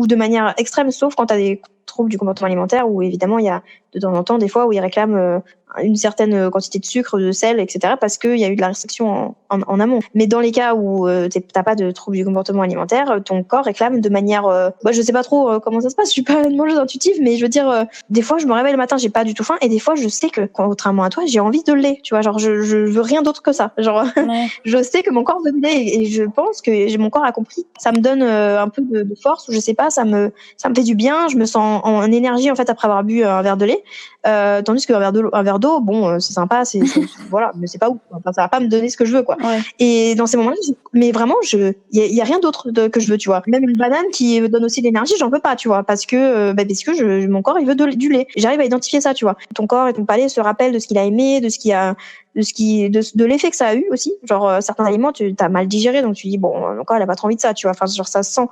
de manière extrême, sauf quand t'as des troubles du comportement alimentaire où évidemment il y a de temps en temps des fois où il réclame une certaine quantité de sucre, de sel, etc. parce qu'il y a eu de la restriction en amont. Mais dans les cas où t'as pas de troubles du comportement alimentaire, ton corps réclame de manière, je sais pas trop comment ça se passe. Je suis pas une mangeuse intuitive, mais je veux dire, des fois je me réveille le matin, j'ai pas du tout faim, et des fois je sais que contrairement à toi, j'ai envie de lait. Tu vois, genre je veux rien d'autre que ça. Genre Ouais. je sais que mon corps veut de lait et je pense que mon corps a compris. Ça me donne un peu de force, ou je sais pas, ça me fait du bien. Je me sens en énergie en fait après avoir bu un verre de lait. Tandis qu'un verre d'eau, bon, c'est sympa, voilà, mais c'est pas ouf. Enfin, ça va pas me donner ce que je veux, quoi. Ouais. Et dans ces moments-là, mais vraiment, il y a rien d'autre que je veux, tu vois. Même une banane qui me donne aussi de l'énergie, j'en peux pas, tu vois, parce que mon corps il veut du lait. J'arrive à identifier ça, tu vois. Ton corps et ton palais se rappellent de ce qu'il a aimé, de l'effet que ça a eu aussi. Genre certains aliments, tu as mal digéré, donc tu dis bon, mon corps il a pas trop envie de ça, tu vois. Enfin, genre ça se sent.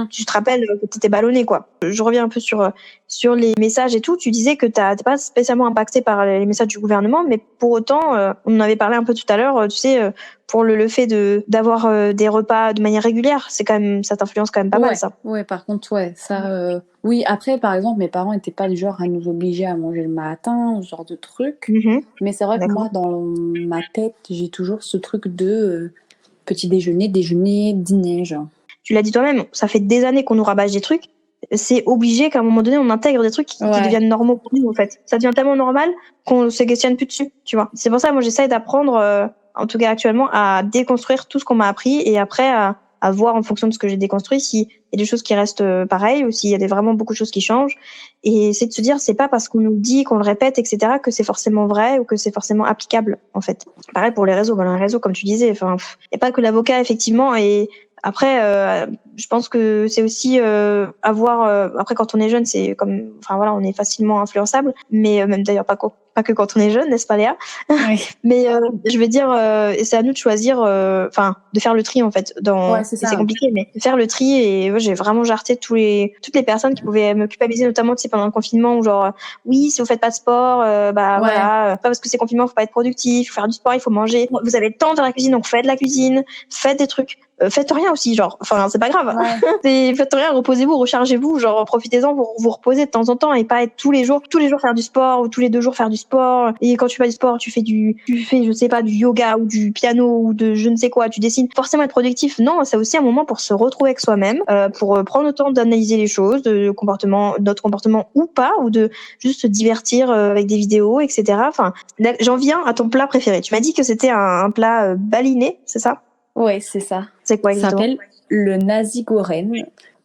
Tu te rappelles que t'étais ballonné, quoi. Je reviens un peu sur les messages et tout. Tu disais que t'es pas spécialement impacté par les messages du gouvernement, mais pour autant, on en avait parlé un peu tout à l'heure, tu sais, pour le fait d'avoir des repas de manière régulière, c'est quand même, ça t'influence quand même pas mal, ça. Ouais, par contre, ça. Oui, après, par exemple, mes parents n'étaient pas du genre à nous obliger à manger le matin, ce genre de truc. Mais c'est vrai que moi, dans ma tête, j'ai toujours ce truc de petit déjeuner, dîner, genre. Tu l'as dit toi-même, ça fait des années qu'on nous rabâche des trucs. C'est obligé qu'à un moment donné, on intègre des trucs qui deviennent normaux pour nous, en fait. Ça devient tellement normal qu'on se questionne plus dessus, tu vois. C'est pour ça, moi, j'essaye d'apprendre, en tout cas actuellement, à déconstruire tout ce qu'on m'a appris et après à voir en fonction de ce que j'ai déconstruit s'il y a des choses qui restent pareilles ou s'il y a vraiment beaucoup de choses qui changent. Et c'est de se dire, c'est pas parce qu'on nous dit, qu'on le répète, etc., que c'est forcément vrai ou que c'est forcément applicable, en fait. Pareil pour les réseaux. Les réseaux, comme tu disais, enfin, y a pas que l'avocat, effectivement, et après, je pense que c'est aussi avoir. Après, quand on est jeune, c'est comme, enfin voilà, on est facilement influençable, mais même d'ailleurs pas que quand on est jeune, n'est-ce pas, Léa? Oui. Mais je veux dire, c'est à nous de choisir, enfin, de faire le tri en fait. C'est compliqué, mais de faire le tri. Et moi, j'ai vraiment jarté toutes les personnes qui pouvaient me culpabiliser, notamment, tu sais, pendant le confinement, où genre, oui, si vous faites pas de sport, voilà, pas parce que c'est confinement, faut pas être productif, faut faire du sport, il faut manger. Vous avez le temps de faire la cuisine, donc faites de la cuisine, faites des trucs. Faites rien aussi, genre, enfin, c'est pas grave. Faites rien, reposez-vous, rechargez-vous, genre, profitez-en pour vous reposer de temps en temps et pas être tous les jours faire du sport ou tous les 2 jours faire du sport. Et quand tu fais du sport, tu fais, je sais pas, du yoga ou du piano ou de je ne sais quoi, tu dessines. Forcément être productif. Non, c'est aussi un moment pour se retrouver avec soi-même, pour prendre le temps d'analyser les choses, notre comportement ou pas, ou de juste se divertir avec des vidéos, etc. Enfin, j'en viens à ton plat préféré. Tu m'as dit que c'était un plat baliné, c'est ça? Ouais, c'est ça. C'est quoi Ça exactement? s'appelle le nasi goreng.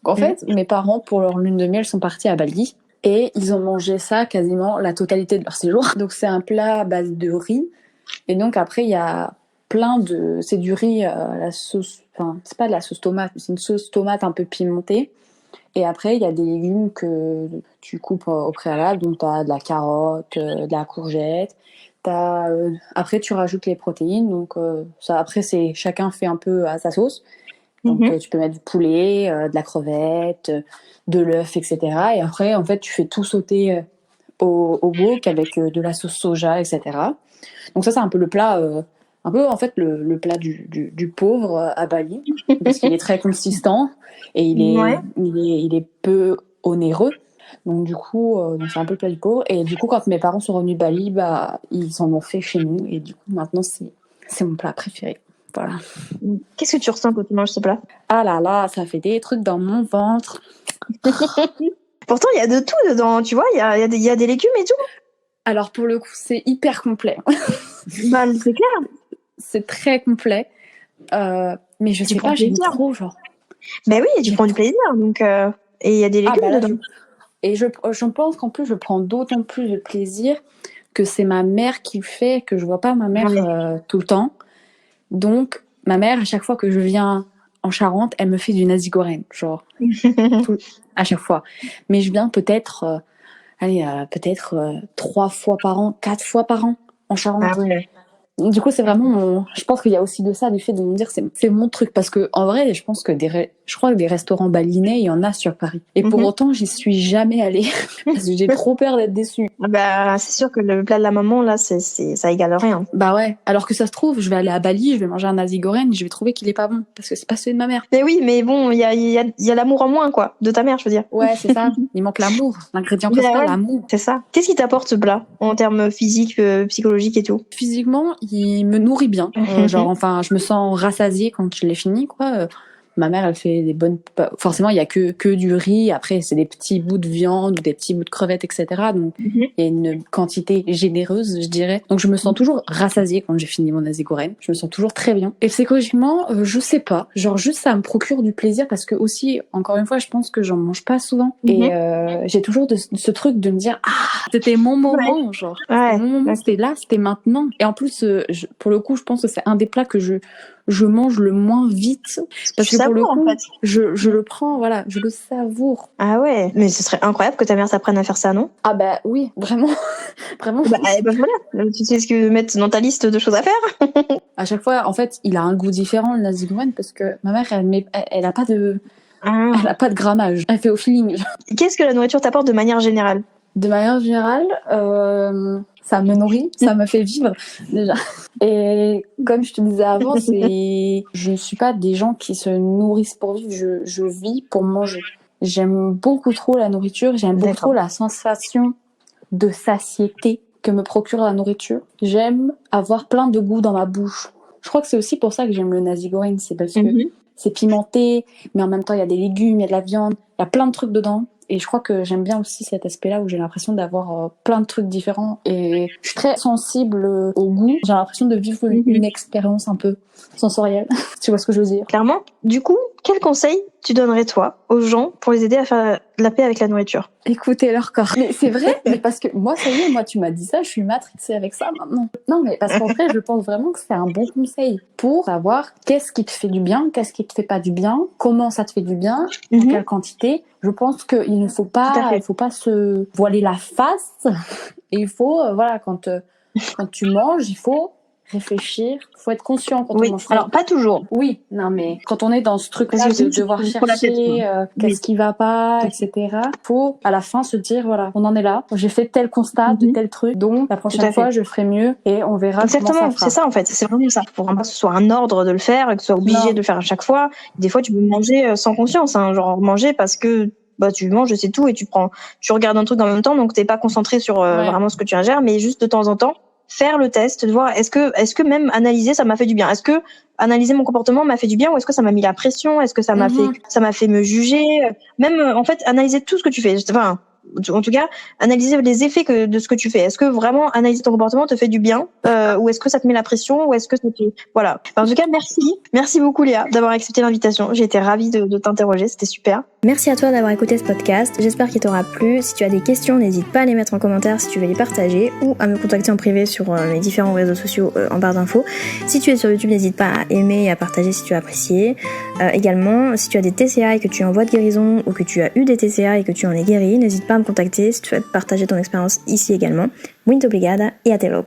En fait, mes parents, pour leur lune de miel, sont partis à Bali et ils ont mangé ça quasiment la totalité de leur séjour. Donc c'est un plat à base de riz. Et donc après, il y a c'est du riz à la sauce... Enfin, c'est pas de la sauce tomate, c'est une sauce tomate un peu pimentée. Et après, il y a des légumes que tu coupes au préalable. Donc tu as de la carotte, de la courgette. Après, tu rajoutes les protéines. Donc ça, après, chacun fait un peu à sa sauce. Donc tu peux mettre du poulet, de la crevette, de l'œuf, etc. Et après, en fait, tu fais tout sauter au wok avec de la sauce soja, etc. Donc ça, c'est un peu le plat, un peu en fait le plat du pauvre à Bali, parce qu'il est très consistant et il est peu onéreux. Donc du coup, c'est un peu le plat du pauvre. Et du coup, quand mes parents sont revenus de Bali, ils en ont fait chez nous. Et du coup, maintenant, c'est mon plat préféré. Voilà. Qu'est-ce que tu ressens quand tu manges ce plat? Ah là là, ça fait des trucs dans mon ventre. Pourtant, il y a de tout dedans, tu vois, il y a des légumes et tout. Alors pour le coup, c'est hyper complet. C'est clair. C'est très complet. Mais je sais pas, j'aime trop, genre. Ben oui, tu prends du plaisir, donc... Et il y a des légumes dedans. Et je pense qu'en plus, je prends d'autant plus de plaisir que c'est ma mère qui le fait, que je vois pas ma mère tout le temps. Donc, ma mère, à chaque fois que je viens en Charente, elle me fait du nasi goreng, genre, à chaque fois. Mais je viens peut-être, peut-être 3 fois par an, 4 fois par an en Charente. Ah ouais. Du coup, c'est vraiment je pense qu'il y a aussi de ça, du fait de me dire c'est mon truc. Parce que en vrai, je pense que Je crois que des restaurants balinais, il y en a sur Paris. Et pour autant, j'y suis jamais allée parce que j'ai trop peur d'être déçue. Bah, c'est sûr que le plat de la maman, là, ça égale rien. Bah ouais. Alors que ça se trouve, je vais aller à Bali, je vais manger un nasi goreng, je vais trouver qu'il est pas bon parce que c'est pas celui de ma mère. Mais oui, mais bon, il y a l'amour en moins, quoi, de ta mère, je veux dire. Ouais, c'est ça. Il manque l'amour. L'ingrédient principal, l'amour. C'est ça. Qu'est-ce qui t'apporte ce plat en termes physiques, psychologiques et tout? Physiquement, il me nourrit bien. Je me sens rassasiée quand je l'ai fini, quoi. Ma mère, elle fait des bonnes... Forcément, il y a que du riz. Après, c'est des petits bouts de viande ou des petits bouts de crevettes, etc. Donc, il y a une quantité généreuse, je dirais. Donc, je me sens toujours rassasiée quand j'ai fini mon nasi goreng. Je me sens toujours très bien. Et psychologiquement, je sais pas. Genre, juste, ça me procure du plaisir parce que aussi, encore une fois, je pense que j'en mange pas souvent. Et j'ai toujours ce truc de me dire, c'était mon moment, genre. C'était mon moment, c'était là, c'était maintenant. Et en plus, pour le coup, je pense que c'est un des plats que je mange le moins vite parce que pour le coup, en fait, je le prends, voilà, je le savoure. Ah ouais, mais ce serait incroyable que ta mère s'apprenne à faire ça, non? Ah bah oui, vraiment, vraiment. Bah voilà, tu sais ce que mettre dans ta liste de choses à faire. À chaque fois, en fait, il a un goût différent le nasi goreng parce que ma mère, elle a pas de, elle a pas de grammage, elle fait au feeling. Qu'est-ce que la nourriture t'apporte de manière générale? De manière générale, ça me nourrit, ça me fait vivre déjà. Et comme je te disais avant, je ne suis pas des gens qui se nourrissent pour vivre, je vis pour manger. J'aime beaucoup trop la nourriture, j'aime beaucoup trop la sensation de satiété que me procure la nourriture. J'aime avoir plein de goûts dans ma bouche. Je crois que c'est aussi pour ça que j'aime le nasi goreng, c'est parce que c'est pimenté, mais en même temps il y a des légumes, il y a de la viande, il y a plein de trucs dedans. Et je crois que j'aime bien aussi cet aspect-là où j'ai l'impression d'avoir plein de trucs différents. Et je suis très sensible au goût. J'ai l'impression de vivre une expérience un peu sensorielle. Tu vois ce que je veux dire? Clairement. Du coup, quel conseil tu donnerais, toi, aux gens pour les aider à faire la paix avec la nourriture? Écouter leur corps. Mais c'est vrai, mais parce que moi, ça y est, moi, tu m'as dit ça, je suis matrixée avec ça maintenant. Non, mais parce qu'en vrai, je pense vraiment que c'est un bon conseil pour savoir qu'est-ce qui te fait du bien, qu'est-ce qui te fait pas du bien, comment ça te fait du bien, en quelle quantité. Je pense qu'il ne faut pas, se voiler la face. Et il faut, voilà, quand tu manges, il faut réfléchir, faut être conscient quand on mange. Alors pas toujours. Oui, non mais quand on est dans ce truc-là de devoir chercher qu'est-ce qui va pas, etc. Faut à la fin se dire voilà, on en est là. J'ai fait tel constat de tel truc, donc la prochaine fois je ferai mieux et on verra. Exactement, comment ça fera. C'est ça en fait, c'est vraiment ça. Faut vraiment que ce soit un ordre de le faire, et que ce soit obligé de le faire à chaque fois. Des fois tu peux manger sans conscience, hein, genre manger parce que tu manges, c'est tout, et tu regardes un truc en même temps, donc t'es pas concentré sur vraiment ce que tu ingères, mais juste de temps en temps faire le test, de voir est-ce que même analyser ça m'a fait du bien, est-ce que analyser mon comportement m'a fait du bien, ou est-ce que ça m'a mis la pression, est-ce que ça m'a fait me juger, même en fait analyser tout ce que tu fais, enfin en tout cas analyser les effets de ce que tu fais. Est-ce que vraiment analyser ton comportement te fait du bien, ou est-ce que ça te met la pression, ou est-ce que ça te... Voilà. En tout cas, merci beaucoup Léa d'avoir accepté l'invitation. J'ai été ravie de t'interroger, c'était super. Merci à toi d'avoir écouté ce podcast, j'espère qu'il t'aura plu. Si tu as des questions, n'hésite pas à les mettre en commentaire si tu veux les partager, ou à me contacter en privé sur mes différents réseaux sociaux en barre d'infos. Si tu es sur YouTube, n'hésite pas à aimer et à partager si tu as apprécié. Également, si tu as des TCA et que tu es en voie de guérison, ou que tu as eu des TCA et que tu en es guéri, n'hésite pas à me contacter si tu souhaites partager ton expérience ici également. Muito obrigada et à te logo.